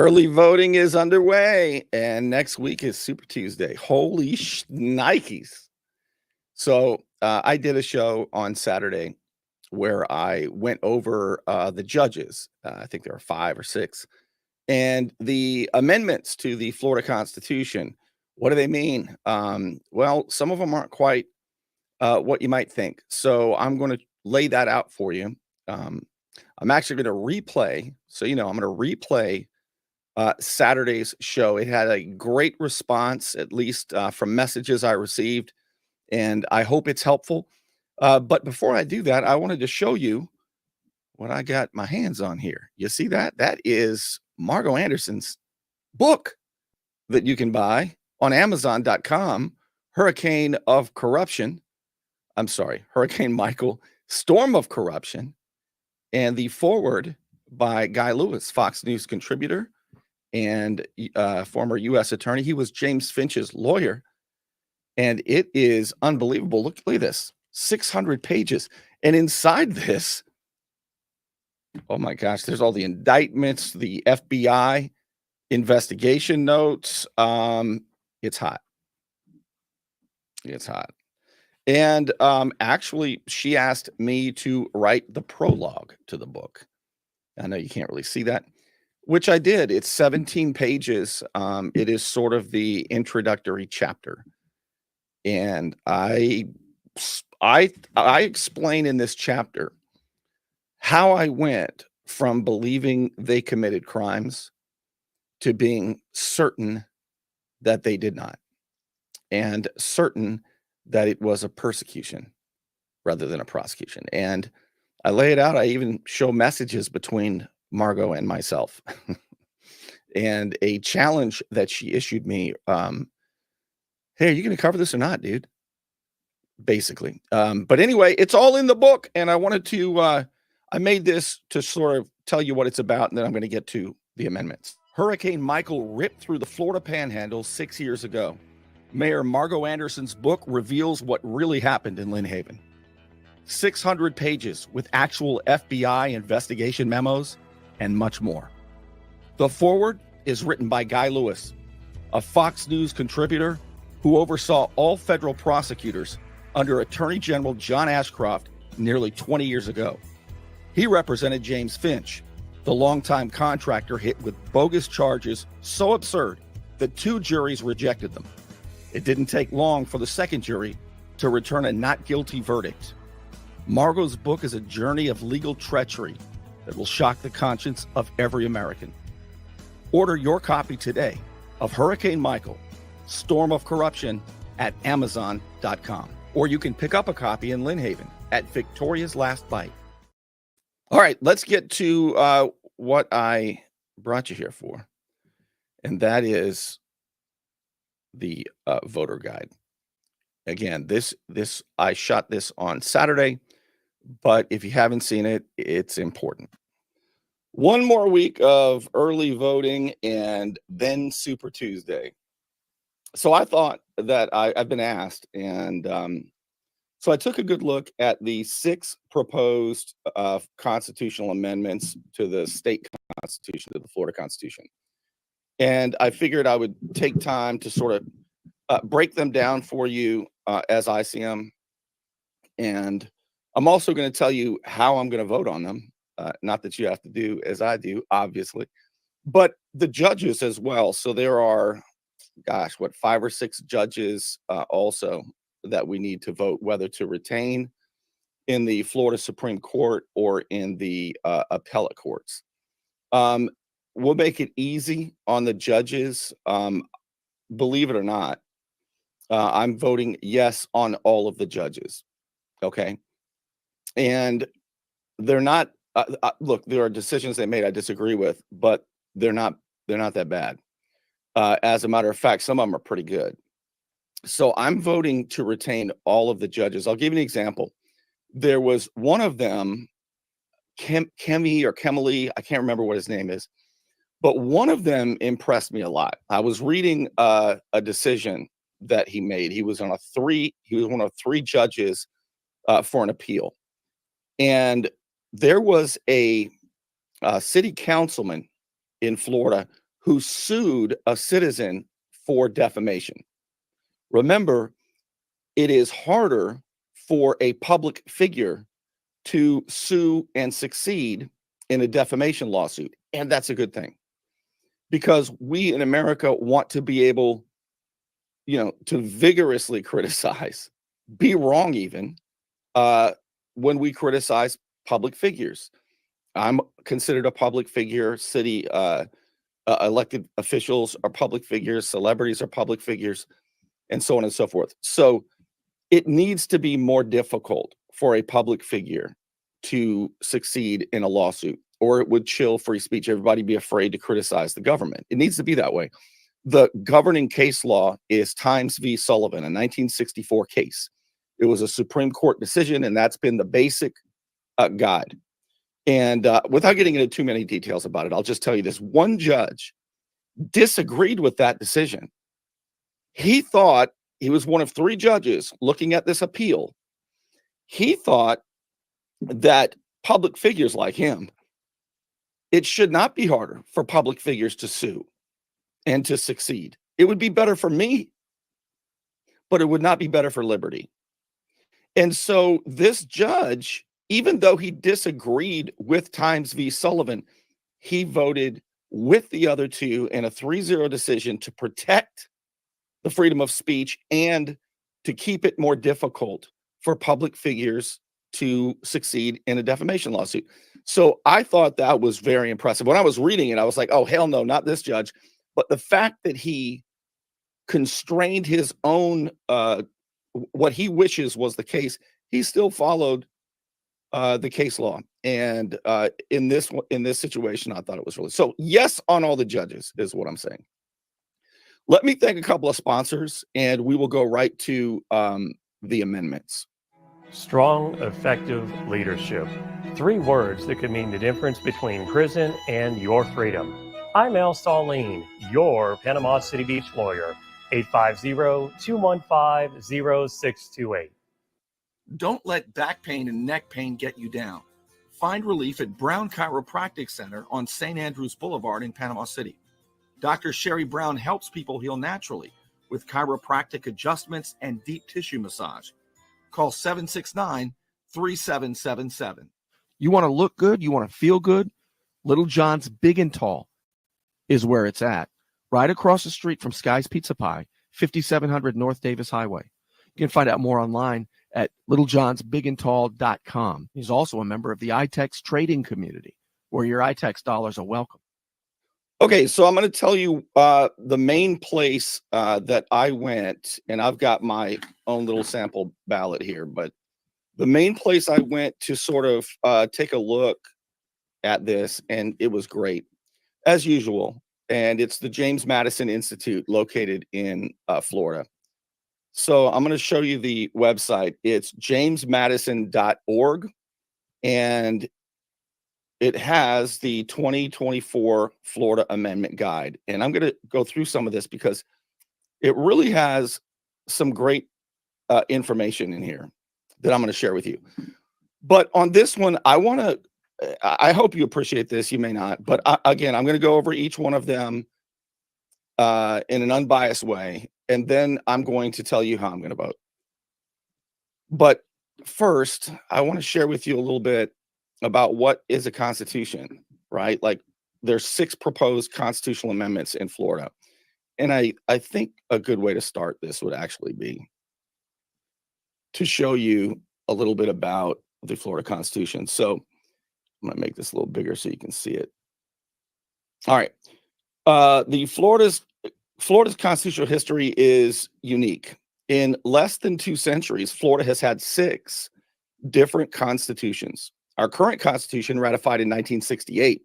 Early voting is underway, and next week is Super Tuesday. Holy Nikes! So I did a show on Saturday where I went over the judges. I think there are 5 or 6, and the amendments to the Florida Constitution. What do they mean? Well, some of them aren't quite what you might think. So I'm going to lay that out for you. Um, I'm actually going to replay. So I'm going to replay Saturday's show. It had a great response, at least from messages I received, and I hope it's helpful. But before I do that, I wanted to show you what I got my hands on here. You see that? That is Margo Anderson's book that you can buy on Amazon.com, Hurricane of Corruption. I'm sorry, Hurricane Michael, Storm of Corruption, and the foreword by Guy Lewis, Fox News contributor and former U.S. attorney. He was James Finch's lawyer, and it is unbelievable. Look at this, 600 pages. And inside this, oh my gosh, there's all the indictments, the FBI investigation notes. It's hot. It's hot. And actually, she asked me to write the prologue to the book. I know you can't really see that, which I did. It's 17 pages. It is sort of the introductory chapter. And I explain in this chapter how I went from believing they committed crimes to being certain that they did not, and certain that it was a persecution rather than a prosecution. And I lay it out. I even show messages between Margo and myself and a challenge that she issued me. Hey, are you going to cover this or not, dude? Basically. But anyway, it's all in the book. And I wanted to, I made this to sort of tell you what it's about. And then I'm going to get to the amendments. Hurricane Michael ripped through the Florida Panhandle 6 years ago. Mayor Margo Anderson's book reveals what really happened in Lynn Haven. 600 pages with actual FBI investigation memos and much more. The foreword is written by Guy Lewis, a Fox News contributor who oversaw all federal prosecutors under Attorney General John Ashcroft nearly 20 years ago. He represented James Finch, the longtime contractor hit with bogus charges so absurd that 2 juries rejected them. It didn't take long for the second jury to return a not guilty verdict. Margo's book is a journey of legal treachery that will shock the conscience of every American. Order your copy today of Hurricane Michael, Storm of Corruption at Amazon.com. Or you can pick up a copy in Lynn Haven at Victoria's Last Bite. All right, let's get to what I brought you here for. And that is the voter guide. Again, this I shot this on Saturday, but if you haven't seen it, it's important. One more week of early voting and then Super Tuesday. So I thought that I've been asked, and so I took a good look at the 6 proposed constitutional amendments to the state constitution, to the Florida Constitution. And I figured I would take time to sort of break them down for you as I see them. And I'm also going to tell you how I'm going to vote on them. Not that you have to do as I do, obviously, but the judges as well. So there are, 5 or 6 judges also that we need to vote whether to retain in the Florida Supreme Court or in the appellate courts. We'll make it easy on the judges. Believe it or not, I'm voting yes on all of the judges. Okay. And they're not, look, there are decisions they made I disagree with, but they're not that bad. As a matter of fact, some of them are pretty good. So I'm voting to retain all of the judges. I'll give you an example. There was one of them, Kemley, I can't remember what his name is, but one of them impressed me a lot. I was reading a decision that he made. He was one of 3 judges for an appeal. And there was a city councilman in Florida who sued a citizen for defamation. Remember, it is harder for a public figure to sue and succeed in a defamation lawsuit. And that's a good thing, because we in America want to be able, to vigorously criticize, be wrong even, when we criticize public figures. I'm considered a public figure. City elected officials are public figures. Celebrities are public figures, and so on and so forth. So it needs to be more difficult for a public figure to succeed in a lawsuit, or it would chill free speech. Everybody be afraid to criticize the government. It needs to be that way. The governing case law is Times v. Sullivan, a 1964 case. It was a Supreme Court decision, and that's been the basic guide. And without getting into too many details about it, I'll just tell you this. One judge disagreed with that decision. He thought, he was one of three judges looking at this appeal. He thought that public figures like him, it should not be harder for public figures to sue and to succeed. It would be better for me, but it would not be better for liberty. And so this judge, even though he disagreed with Times v. Sullivan, he voted with the other two in a 3-0 decision to protect the freedom of speech and to keep it more difficult for public figures to succeed in a defamation lawsuit. So I thought that was very impressive. When I was reading it, I was like, oh, hell no, not this judge. But the fact that he constrained his own, what he wishes was the case, he still followed the case law. And in this situation, I thought it was really so. Yes, on all the judges is what I'm saying. Let me thank a couple of sponsors, and we will go right to the amendments. Strong, effective leadership. 3 words that could mean the difference between prison and your freedom. I'm Al Stallene, your Panama City Beach lawyer. 850-215-0628. Don't let back pain and neck pain get you down. Find relief at Brown Chiropractic Center on St. Andrews Boulevard in Panama City. Dr. Sherry Brown helps people heal naturally with chiropractic adjustments and deep tissue massage. Call 769-3777. You want to look good? You want to feel good? Little John's Big and Tall is where it's at. Right across the street from Sky's Pizza Pie, 5700 North Davis Highway. You can find out more online at littlejohnsbigandtall.com. He's also a member of the iTex trading community, where your iTex dollars are welcome. Okay, so I'm going to tell you the main place that I went, and I've got my own little sample ballot here, but the main place I went to sort of take a look at this, and it was great, as usual, and it's the James Madison Institute located in Florida. So I'm going to show you the website. It's jamesmadison.org, and it has the 2024 Florida Amendment Guide. And I'm going to go through some of this because it really has some great information in here that I'm going to share with you. But on this one, I hope you appreciate this. You may not. But again, I'm going to go over each one of them in an unbiased way. And then I'm going to tell you how I'm going to vote. But first, I want to share with you a little bit about what is a constitution, right? Like there's 6 proposed constitutional amendments in Florida. And I think a good way to start this would actually be to show you a little bit about the Florida Constitution. So I'm going to make this a little bigger so you can see it. All right. Florida's constitutional history is unique. In less than 2 centuries, Florida has had 6 different constitutions. Our current constitution, ratified in 1968,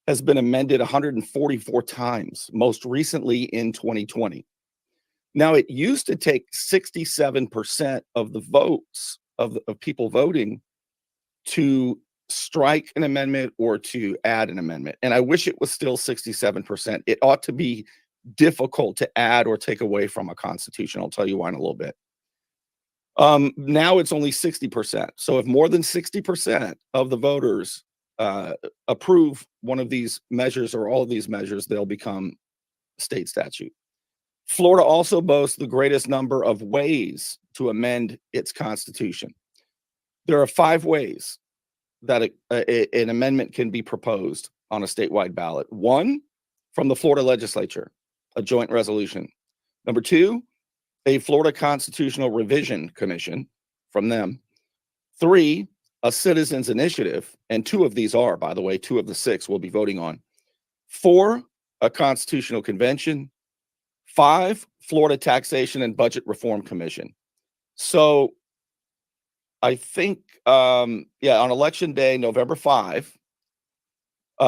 has been amended 144 times, most recently in 2020. Now, it used to take 67% of the votes of people voting to strike an amendment or to add an amendment. And I wish it was still 67%. It ought to be difficult to add or take away from a constitution. I'll tell you why in a little bit. Now it's only 60%. So if more than 60% of the voters approve one of these measures or all of these measures, they'll become state statute. Florida also boasts the greatest number of ways to amend its constitution. There are 5 ways that an amendment can be proposed on a statewide ballot. 1, from the Florida legislature, a joint resolution. Number 2, a Florida Constitutional Revision Commission from them. 3, a citizens initiative, and 2 of these are, by the way, 2 of the 6 we'll be voting on. 4, a constitutional convention. 5, Florida Taxation and Budget Reform Commission. So I think, on election day, November 5,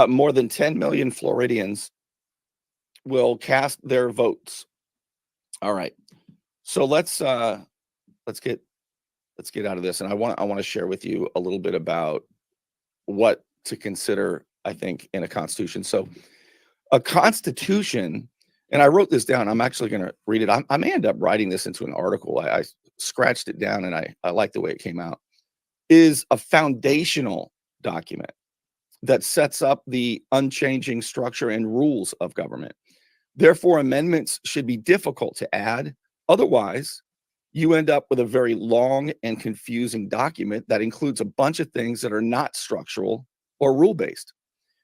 more than 10 million Floridians will cast their votes. All right. So let's get out of this, and I want to share with you a little bit about what to consider, I think, in a constitution. So a constitution, and I wrote this down. I'm actually going to read it. I may end up writing this into an article. I scratched it down, and I like the way it came out. Is a foundational document that sets up the unchanging structure and rules of government. Therefore, amendments should be difficult to add. Otherwise, you end up with a very long and confusing document that includes a bunch of things that are not structural or rule-based.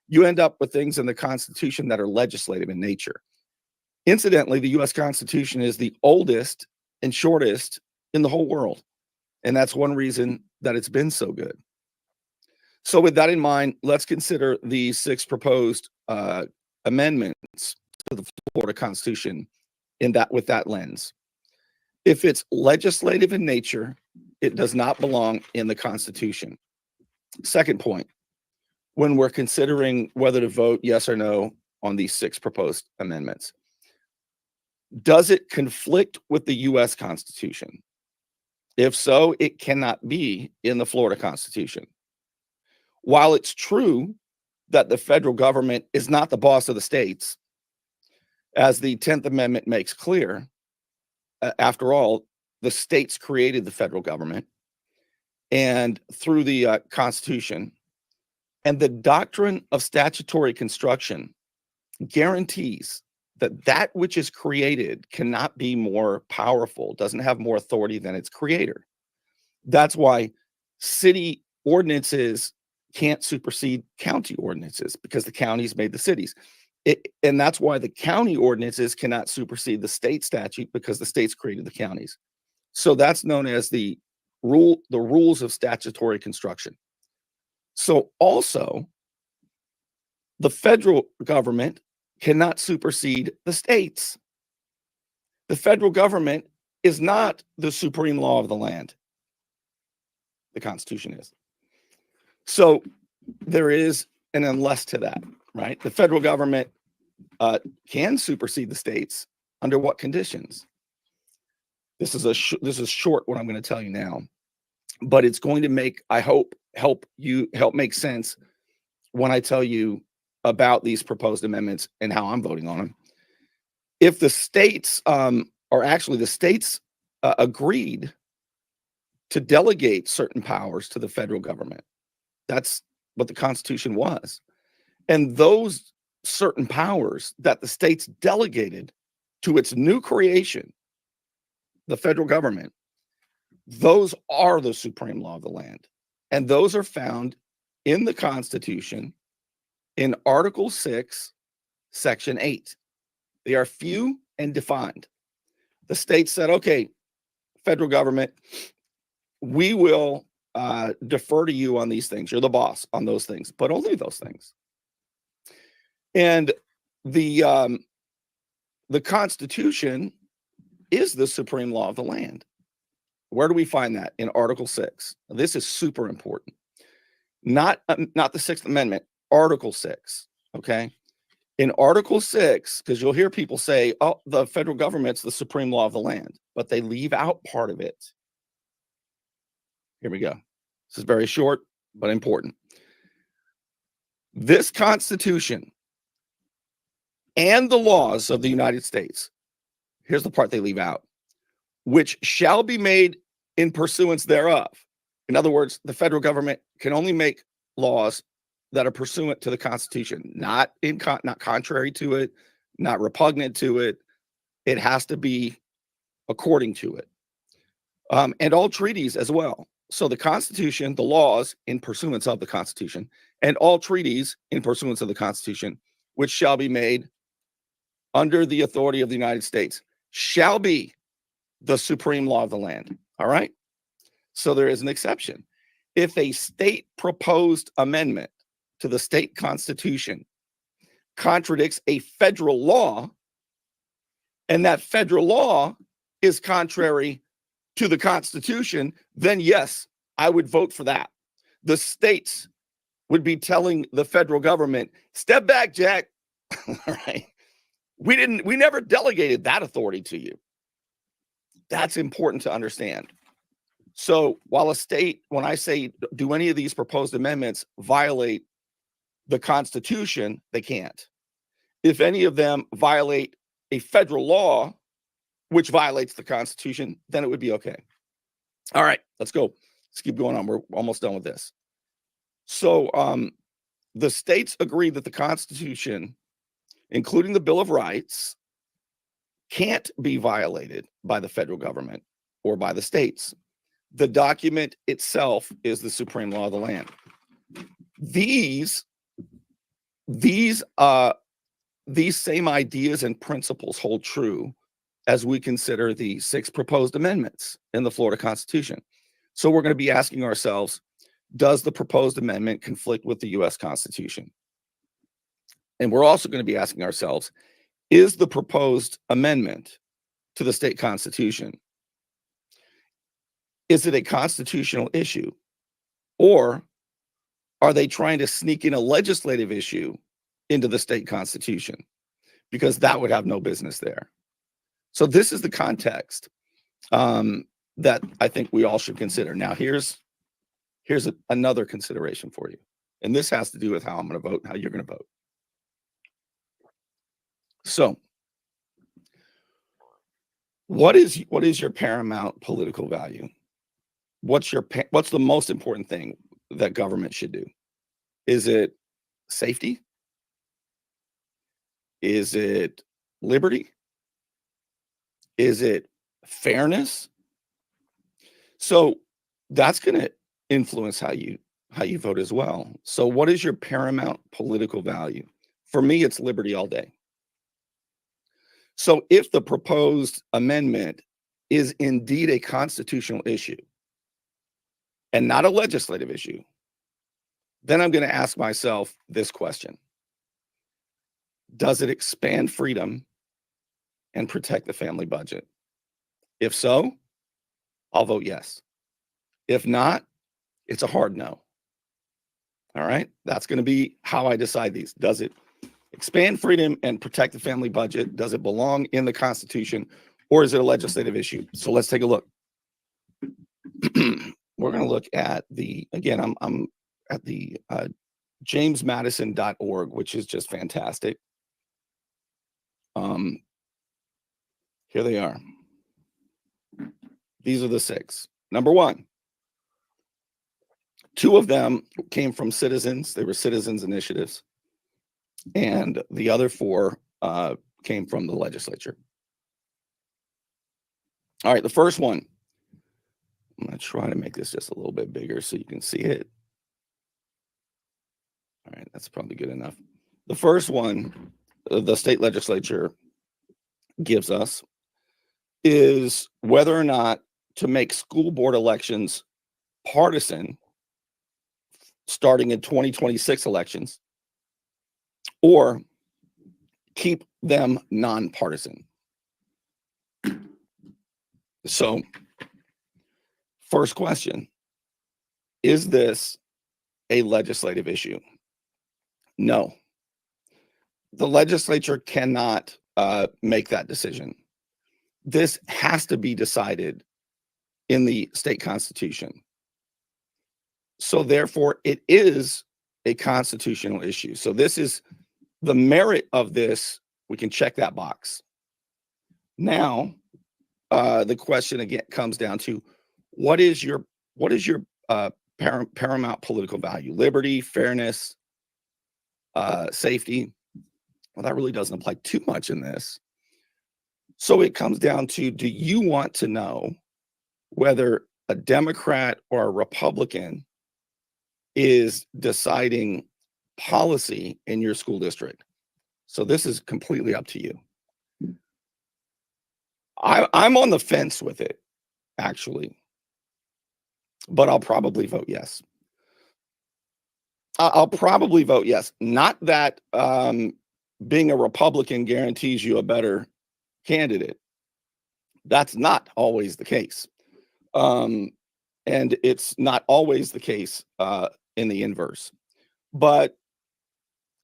You end up with things in the Constitution that are legislative in nature. Incidentally, the U.S. Constitution is the oldest and shortest in the whole world. And that's one reason that it's been so good. So with that in mind, let's consider the 6 proposed amendments to the Florida Constitution with that lens. If it's legislative in nature, it does not belong in the Constitution. Second point, when we're considering whether to vote yes or no on these 6 proposed amendments, does it conflict with the U.S. Constitution? If so, it cannot be in the Florida Constitution. While it's true that the federal government is not the boss of the states, as the 10th Amendment makes clear, after all, the states created the federal government and through the Constitution, and the doctrine of statutory construction guarantees that which is created cannot be more powerful, doesn't have more authority than its creator. That's why city ordinances can't supersede county ordinances, because the counties made the cities. And that's why the county ordinances cannot supersede the state statute, because the states created the counties. So that's known as the rules of statutory construction. So also, the federal government cannot supersede the states. The federal government is not the supreme law of the land. The Constitution is. So there is an unless to that, right? The federal government can supersede the states under what conditions? This is short what I'm going to tell you now, but it's going to make, I hope, help make sense when I tell you about these proposed amendments and how I'm voting on them. If the states, agreed to delegate certain powers to the federal government, that's what the Constitution was. And those certain powers that the states delegated to its new creation, the federal government, those are the supreme law of the land. And those are found in the Constitution in Article 6, Section 8. They are few and defined. The state said, okay, federal government, we will defer to you on these things. You're the boss on those things, but only those things. And the Constitution is the supreme law of the land. Where do we find that? In Article 6. This is super important. Not the Sixth Amendment, Article 6. Okay. In Article 6, because you'll hear people say, oh, the federal government's the supreme law of the land, but they leave out part of it. Here we go. This is very short, but important. This Constitution and the laws of the United States, here's the part they leave out, which shall be made in pursuance thereof. In other words, the federal government can only make laws that are pursuant to the Constitution, not contrary to it, not repugnant to it. It has to be according to it. And all treaties as well. So the Constitution, the laws in pursuance of the Constitution, and all treaties in pursuance of the Constitution, which shall be made under the authority of the United States, shall be the supreme law of the land. All right? So there is an exception. If a state proposed amendment to the state constitution contradicts a federal law, and that federal law is contrary to the Constitution, then yes, I would vote for that. The states would be telling the federal government, step back, Jack. All right. We never delegated that authority to you. That's important to understand. So while a state, when I say, do any of these proposed amendments violate the Constitution, they can't. If any of them violate a federal law, which violates the Constitution, then it would be okay. All right, let's go. Let's keep going on. We're almost done with this. So the states agreed that the Constitution, including the Bill of Rights, can't be violated by the federal government or by the states. The document itself is the supreme law of the land. These same ideas and principles hold true as we consider the 6 proposed amendments in the Florida Constitution. So we're going to be asking ourselves, does the proposed amendment conflict with the U.S. Constitution? And we're also going to be asking ourselves, is the proposed amendment to the state constitution, is it a constitutional issue? Or are they trying to sneak in a legislative issue into the state constitution? Because that would have no business there. So this is the context that I think we all should consider. Now, here's another consideration for you. And this has to do with how I'm going to vote and how you're going to vote. So what is your paramount political value? What's the most important thing that government should do? Is it safety? Is it liberty? Is it fairness? So that's going to influence how you vote as well. So what is your paramount political value? For me, it's liberty all day. So if the proposed amendment is indeed a constitutional issue and not a legislative issue, then I'm going to ask myself this question. Does it expand freedom and protect the family budget? If so, I'll vote yes. If not, it's a hard no. All right, that's going to be how I decide these. Does it expand freedom and protect the family budget? Does it belong in the Constitution, or is it a legislative issue? So let's take a look. We're going to look at I'm at the jamesmadison.org, which is just fantastic. Here they are. These are the 6. Number 1, 2 of them came from citizens. They were citizens' initiatives. And the other 4 came from the legislature. All right, the first one. I'm going to try to make this just a little bit bigger so you can see it. All right, that's probably good enough. The first one, the state legislature gives us, is whether or not to make school board elections partisan starting in 2026 elections, or keep them nonpartisan. So, first question, is this a legislative issue? No. The legislature cannot make that decision. This has to be decided in the state constitution. So therefore, it is a constitutional issue. So this is the merit of this. We can check that box. Now, the question again comes down to what is your paramount political value? Liberty, fairness, safety. Well, that really doesn't apply too much in this. So it comes down to, do you want to know whether a Democrat or a Republican is deciding policy in your school district? So this is completely up to you. I'm on the fence with it, actually, but I'll probably vote yes. I'll probably vote yes. Not that being a Republican guarantees you a better candidate. That's not always the case. And it's not always the case in the inverse. But,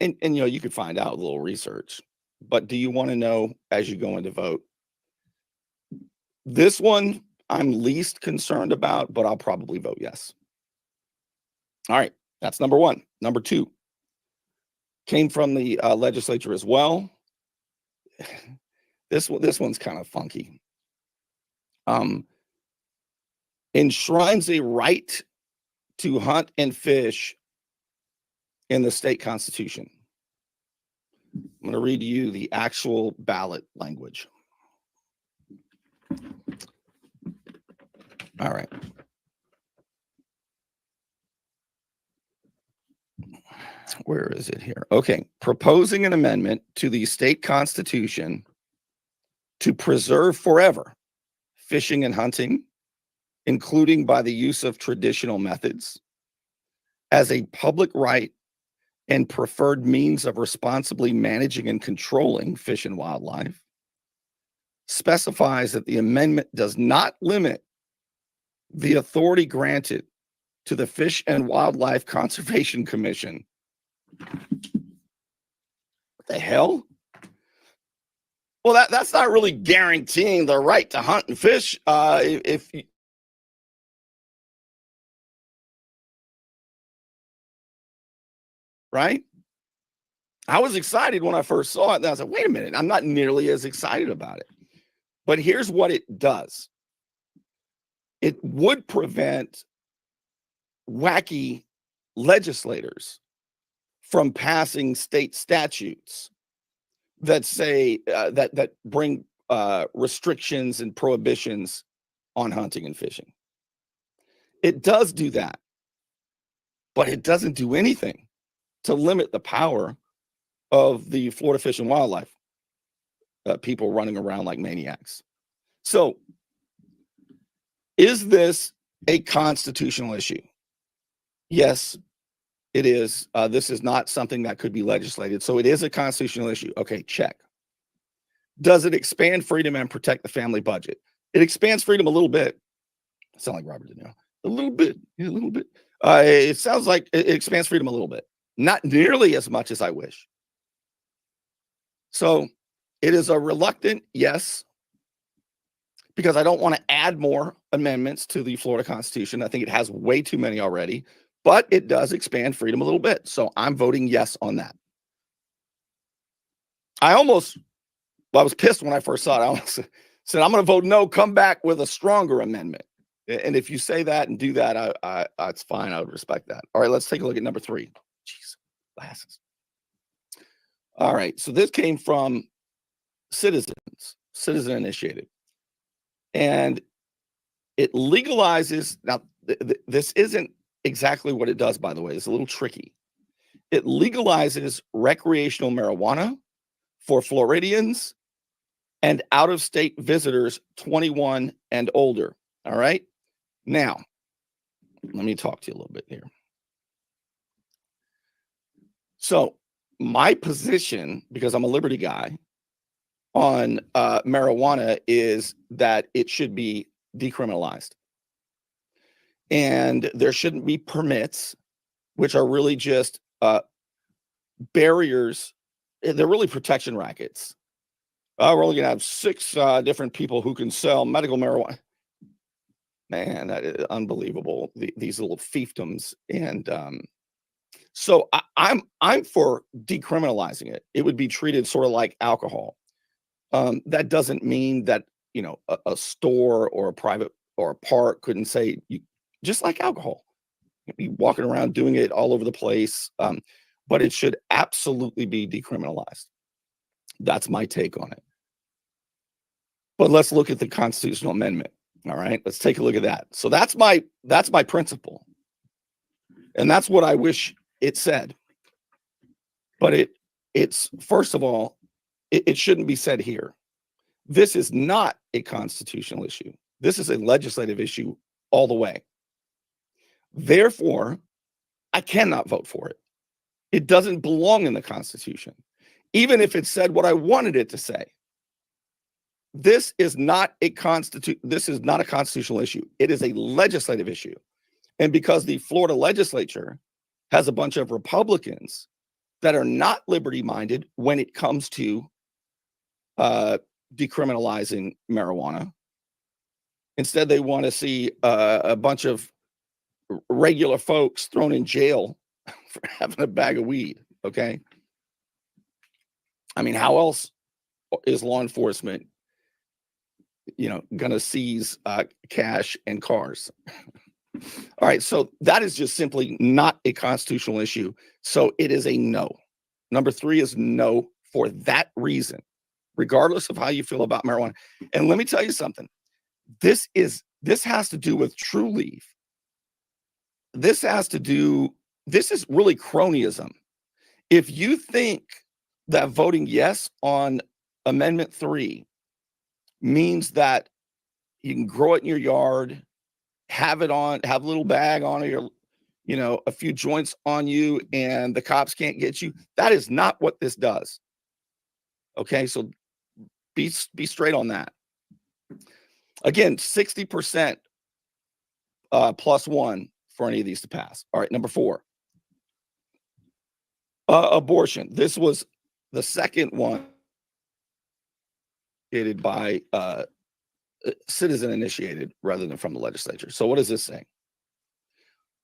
and you know, you could find out a little research. But do you want to know as you go in to vote? This one I'm least concerned about, but I'll probably vote yes. All right, that's number one. Number two came from the legislature as well. This one's kind of funky. Enshrines a right to hunt and fish in the state constitution. I'm going to read to you the actual ballot language. All right. Where is it here? Okay. Proposing an amendment to the state constitution to preserve forever fishing and hunting, including by the use of traditional methods, as a public right and preferred means of responsibly managing and controlling fish and wildlife, specifies that the amendment does not limit the authority granted to the Fish and Wildlife Conservation Commission. What the hell? Well, that's not really guaranteeing the right to hunt and fish. Right? I was excited when I first saw it. And I was like, wait a minute, I'm not nearly as excited about it. But here's what it does. It would prevent wacky legislators from passing state statutes that say that bring restrictions and prohibitions on hunting and fishing. It does do that, but it doesn't do anything to limit the power of the Florida Fish and Wildlife people running around like maniacs. So, is this a constitutional issue? Yes, it is. This is not something that could be legislated. So it is a constitutional issue. Okay, check. Does it expand freedom and protect the family budget? It expands freedom a little bit. I sound like Robert De Niro. A little bit. Yeah, a little bit. It sounds like it expands freedom a little bit. Not nearly as much as I wish. So it is a reluctant yes, because I don't want to add more amendments to the Florida Constitution. I think it has way too many already, but it does expand freedom a little bit. So I'm voting yes on that. I was pissed when I first saw it. I almost said, I'm going to vote no, come back with a stronger amendment. And if you say that and do that, it's fine. I would respect that. All right, let's take a look at number 3. Jeez, glasses. All right, so this came from citizen initiated. And it legalizes, now this isn't exactly what it does, by the way. It's a little tricky. It legalizes recreational marijuana for Floridians and out-of-state visitors 21 and older. All right? Now, let me talk to you a little bit here. So, my position, because I'm a Liberty guy, on marijuana is that it should be decriminalized. And there shouldn't be permits, which are really just barriers. They're really protection rackets. We're only going to have 6 different people who can sell medical marijuana. Man, that is unbelievable. These little fiefdoms. And so I'm for decriminalizing it. It would be treated sort of like alcohol. That doesn't mean that, you know, a store or a private or a park couldn't say, just like alcohol, you'd be walking around doing it all over the place. but it should absolutely be decriminalized. That's my take on it. But let's look at the constitutional amendment. All right, let's take a look at that. So that's my principle, and that's what I wish it said. But it's first of all, it shouldn't be said here. This is not a constitutional issue. This is a legislative issue all the way. Therefore, I cannot vote for it. It doesn't belong in the Constitution, even if it said what I wanted it to say. This is not a constitutional issue. It is a legislative issue. And because the Florida legislature has a bunch of Republicans that are not liberty-minded when it comes to decriminalizing marijuana, instead they want to see a bunch of regular folks thrown in jail for having a bag of weed. Okay, I mean, how else is law enforcement, gonna seize cash and cars? All right, so that is just simply not a constitutional issue. So it is a no. Number 3 is no for that reason, regardless of how you feel about marijuana. And let me tell you something. This has to do with True Leave. This is really cronyism. If you think that voting yes on Amendment 3 means that you can grow it in your yard, have a little bag on it, or a few joints on you, and the cops can't get you, that is not what this does. Okay, so be straight on that. Again, 60% plus 1 for any of these to pass. All right, number 4, abortion. This was the second one by citizen initiated rather than from the legislature. So what is this saying?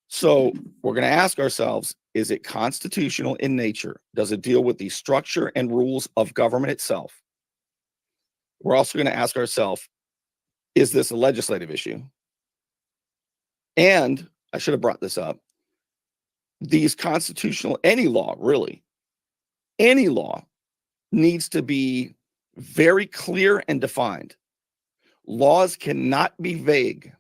So we're going to ask ourselves, is it constitutional in nature? Does it deal with the structure and rules of government itself? We're also going to ask ourselves, is this a legislative issue? And I should have brought this up. Any law needs to be very clear and defined. Laws cannot be vague.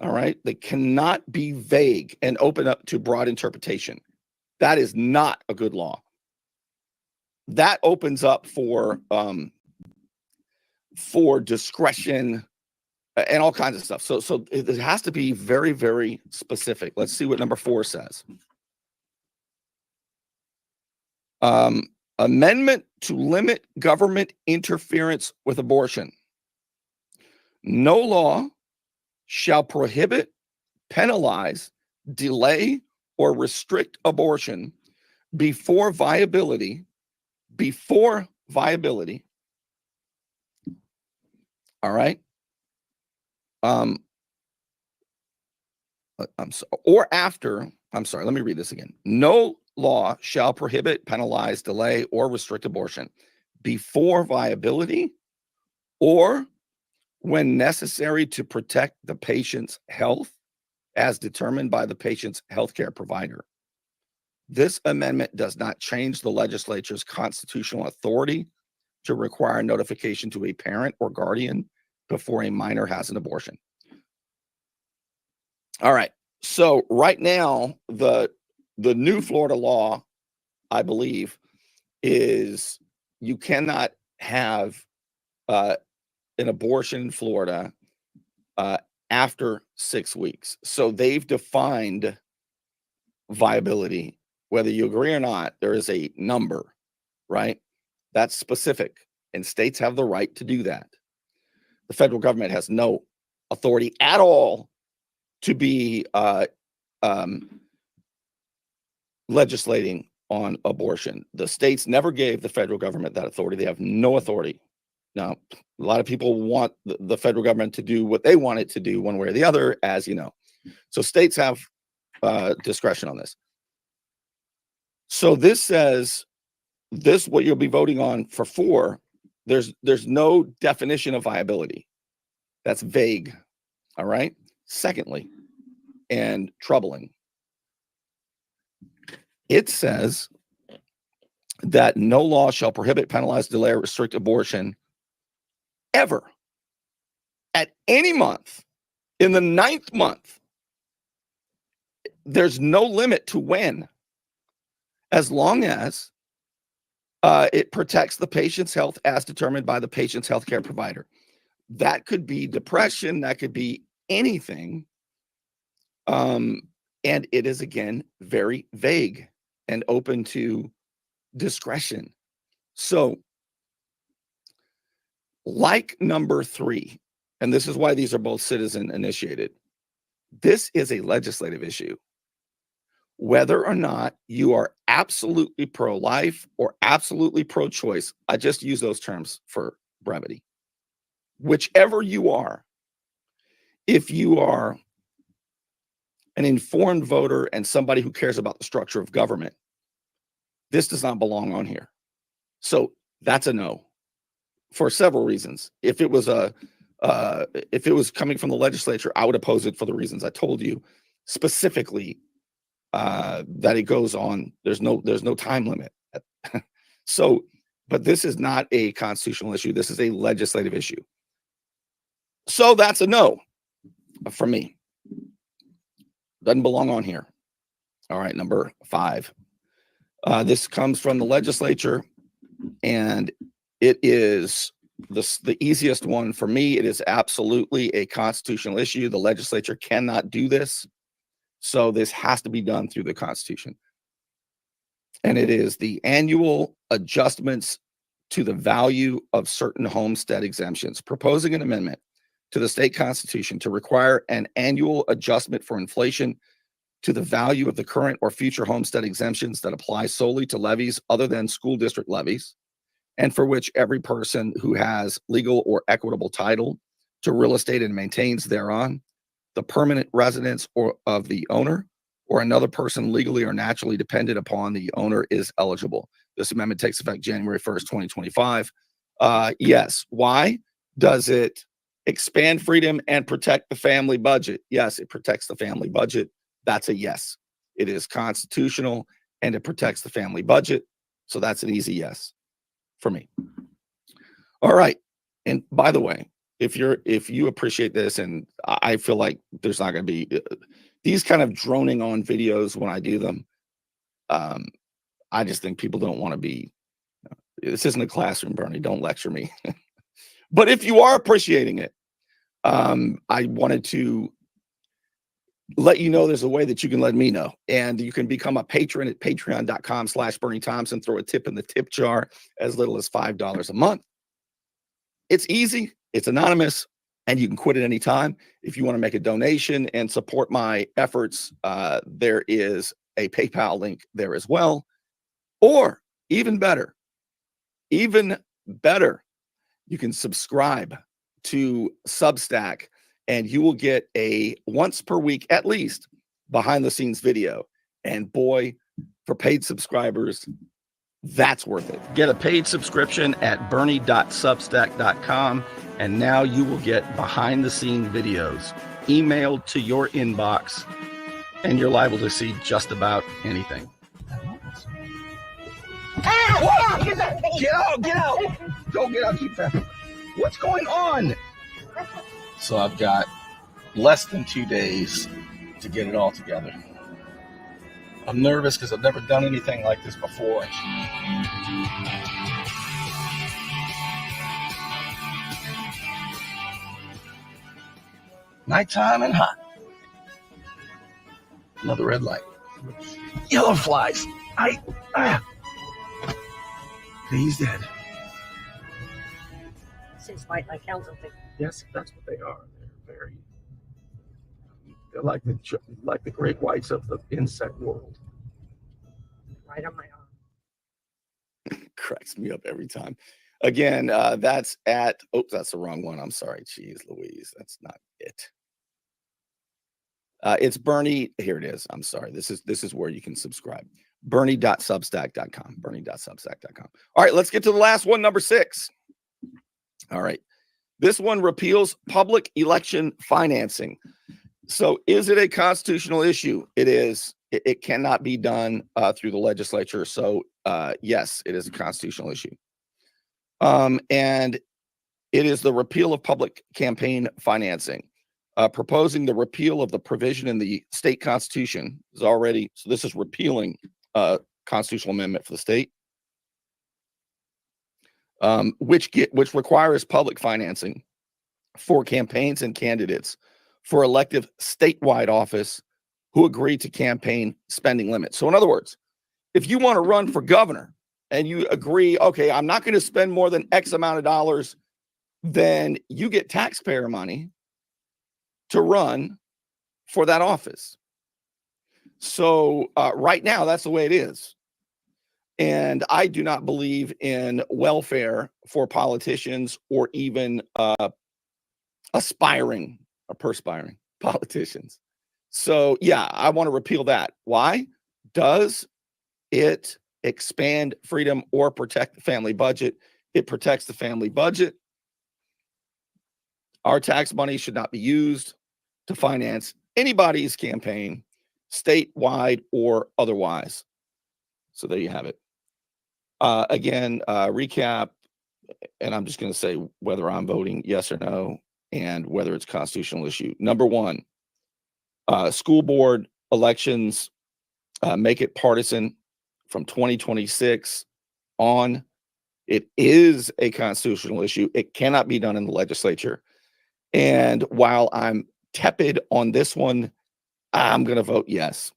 All right. They cannot be vague and open up to broad interpretation. That is not a good law. That opens up for discretion and all kinds of stuff. So it has to be very, very specific. Let's see what number 4 says. Amendment to limit government interference with abortion. No law shall prohibit, penalize, delay, or restrict abortion before viability. All right. I'm sorry, or after. I'm sorry. Let me read this again. No law shall prohibit, penalize, delay, or restrict abortion before viability or when necessary to protect the patient's health as determined by the patient's healthcare provider. This amendment does not change the legislature's constitutional authority to require notification to a parent or guardian before a minor has an abortion. All right. So right now, the new Florida law, I believe, is you cannot have an abortion in Florida after 6 weeks. So they've defined viability. Whether you agree or not, there is a number, right? That's specific, and states have the right to do that. The federal government has no authority at all to be legislating on abortion. The states never gave the federal government that authority. They have no authority. Now, a lot of people want the federal government to do what they want it to do one way or the other, as you know. So states have discretion on this. So this says, what you'll be voting on for 4, there's no definition of viability. That's vague. All right. Secondly, and troubling, It says that no law shall prohibit, penalize, delay, or restrict abortion ever at any month in the 9th month. There's no limit to when, as long as it protects the patient's health as determined by the patient's healthcare provider. That could be depression, that could be anything. And it is, again, very vague and open to discretion. So, like number 3, and this is why these are both citizen initiated, this is a legislative issue. Whether or not you are absolutely pro-life or absolutely pro-choice, I just use those terms for brevity. Whichever you are, if you are an informed voter and somebody who cares about the structure of government, this does not belong on here. So that's a no for several reasons. If it was coming from the legislature, I would oppose it for the reasons I told you, specifically that it goes on. There's no time limit. So, but this is not a constitutional issue. This is a legislative issue. So that's a no for me. Doesn't belong on here. All right, number 5. This comes from the legislature, and it is the easiest one for me. It is absolutely a constitutional issue. The legislature cannot do this. So this has to be done through the Constitution. And it is the annual adjustments to the value of certain homestead exemptions, proposing an amendment to the state constitution to require an annual adjustment for inflation to the value of the current or future homestead exemptions that apply solely to levies other than school district levies, and for which every person who has legal or equitable title to real estate and maintains thereon the permanent residence or of the owner or another person legally or naturally dependent upon the owner is eligible. This amendment takes effect January 1st, 2025. Yes. Why? Does it expand freedom and protect the family budget? Yes, it protects the family budget. That's a yes. It is constitutional and it protects the family budget. So that's an easy yes for me. All right. And by the way, if you appreciate this, and I feel like there's not going to be these kind of droning on videos when I do them, I just think people don't want to be. This isn't a classroom, Bernie. Don't lecture me. But if you are appreciating it, I wanted to let you know there's a way that you can let me know, and you can become a patron at patreon.com/Bernie Thompson. Throw a tip in the tip jar as little as $5 a month. It's easy. It's anonymous, and you can quit at any time. If you want to make a donation and support my efforts, there is a PayPal link there as well. Or even better, you can subscribe to Substack, and you will get a once per week, at least, behind the scenes video. And boy, for paid subscribers, that's worth it. Get a paid subscription at bernie.substack.com, and now you will get behind the scene videos emailed to your inbox, and you're liable to see just about anything. Whoa! Get out! Get out! Go get out! Keep that. What's going on? So I've got less than 2 days to get it all together. I'm nervous because I've never done anything like this before. Nighttime and hot. Another red light. Yellow flies. He's dead. Seems like something. Yes, that's what they are. They're like the great whites of the insect world. Right on my arm. Cracks me up every time. Again, that's at, that's the wrong one. I'm sorry. Jeez Louise. That's not it. It's Bernie. Here it is. I'm sorry. This is where you can subscribe. Bernie.substack.com. Bernie.substack.com. All right, let's get to the last one, number 6. All right. This one repeals public election financing. So is it a constitutional issue? It is. It cannot be done through the legislature. So yes, it is a constitutional issue. And it is the repeal of public campaign financing. Proposing the repeal of the provision in the state constitution is already, so this is repealing a constitutional amendment for the state, which requires public financing for campaigns and candidates for elective statewide office who agree to campaign spending limits. So in other words, if you want to run for governor and you agree, okay, I'm not going to spend more than X amount of dollars, then you get taxpayer money to run for that office. So right now, that's the way it is. And I do not believe in welfare for politicians or even aspiring or perspiring politicians. So yeah, I want to repeal that. Why? Does it expand freedom or protect the family budget? It protects the family budget. Our tax money should not be used to finance anybody's campaign, statewide or otherwise. So there you have it. Again, recap, and I'm just going to say whether I'm voting yes or no and whether it's a constitutional issue. Number one, school board elections, make it partisan from 2026 on. It is a constitutional issue. It cannot be done in the legislature. And while I'm tepid on this one, I'm going to vote yes.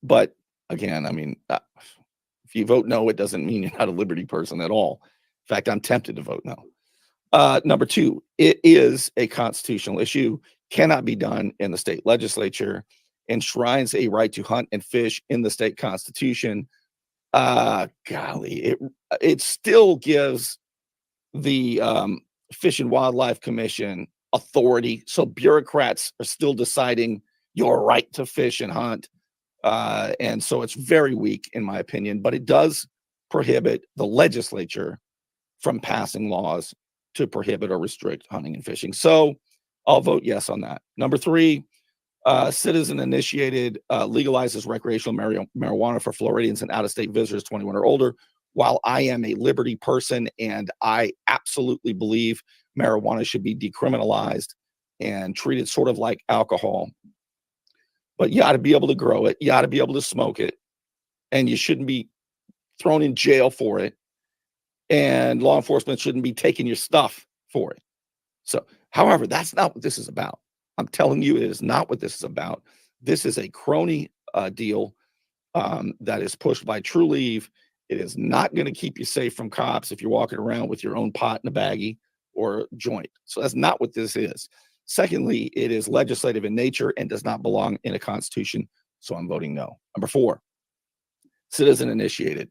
But again, I mean, if you vote no, it doesn't mean you're not a liberty person at all. In fact, I'm tempted to vote no. Number two, it is a constitutional issue, cannot be done in the state legislature, enshrines a right to hunt and fish in the state constitution. Golly, it still gives the Fish and Wildlife Commission authority. So bureaucrats are still deciding your right to fish and hunt. And so it's very weak, in my opinion, but it does prohibit the legislature from passing laws to prohibit or restrict hunting and fishing. So I'll vote yes on that. Number three, citizen initiated legalizes recreational marijuana for Floridians and out-of-state visitors 21 or older. While I am a liberty person and I absolutely believe marijuana should be decriminalized and treated sort of like alcohol, but you ought to be able to grow it, you ought to be able to smoke it, and you shouldn't be thrown in jail for it, and law enforcement shouldn't be taking your stuff for it. So, however, that's not what this is about. I'm telling you, it is not what this is about. This is a crony deal that is pushed by True Leave. It is not going to keep you safe from cops if you're walking around with your own pot in a baggie or joint. So that's not what this is. Secondly, it is legislative in nature and does not belong in a constitution. So I'm voting no. Number four, citizen initiated,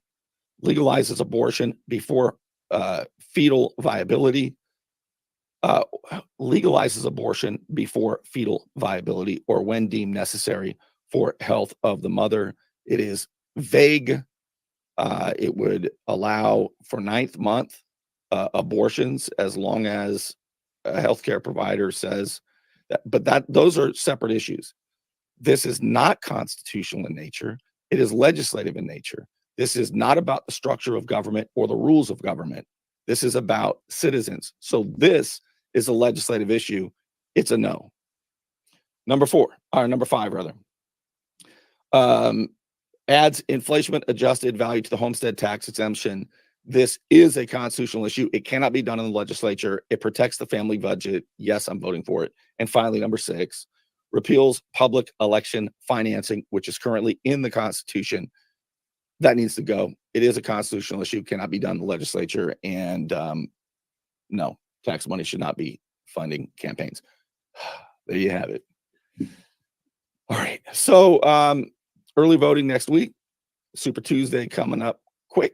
legalizes abortion before fetal viability. Legalizes abortion before fetal viability or when deemed necessary for health of the mother. It is vague. It would allow for 9th month abortions as long as a healthcare provider says that, but those are separate issues. This is not constitutional in nature. It is legislative in nature. This is not about the structure of government or the rules of government. This is about citizens. So this is a legislative issue. It's a no. Number five, rather. Adds inflation adjusted value to the homestead tax exemption. This is a constitutional issue. It cannot be done in the legislature. It protects the family budget. Yes, I'm voting for it. And finally, number six, repeals public election financing, which is currently in the Constitution. That needs to go. It is a constitutional issue, cannot be done in the legislature. And no, tax money should not be funding campaigns. There you have it. All right. So early voting next week. Super Tuesday coming up quick.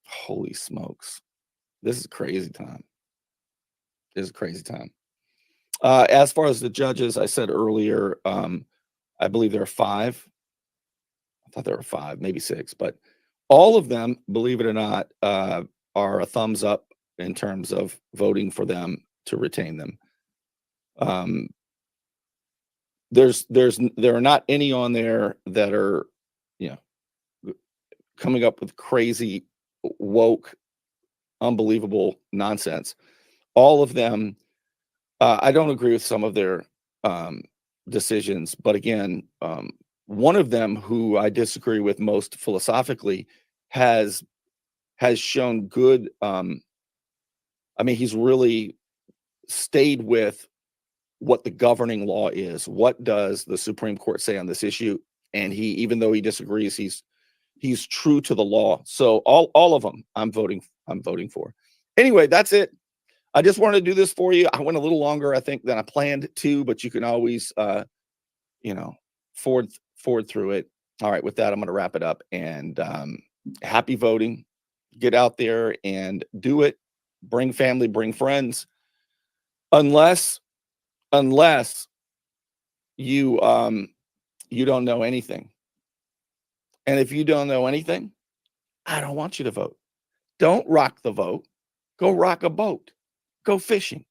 Holy smokes. This is a crazy time. This is a crazy time. As far as the judges, I said earlier, I believe there are 5. I thought there were 5, maybe 6, but all of them, believe it or not, are a thumbs up in terms of voting for them to retain them. there are not any on there that are, you know, coming up with crazy, woke, unbelievable nonsense. All of them, I don't agree with some of their decisions, but again, one of them who I disagree with most philosophically has shown good. I mean, he's really stayed with what the governing law is. What does the Supreme Court say on this issue? And he, even though he disagrees, he's true to the law. So all of them, I'm voting for. Anyway, that's it. I just wanted to do this for you. I went a little longer, I think, than I planned to, but you can always, you know, forward through it. All right, with that, I'm going to wrap it up. And happy voting. Get out there and do it. Bring family, bring friends. Unless you you don't know anything. And if you don't know anything, I don't want you to vote. Don't rock the vote. Go rock a boat. Go fishing.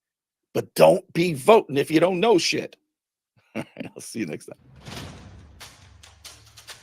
But don't be voting if you don't know shit. All right, I'll see you next time.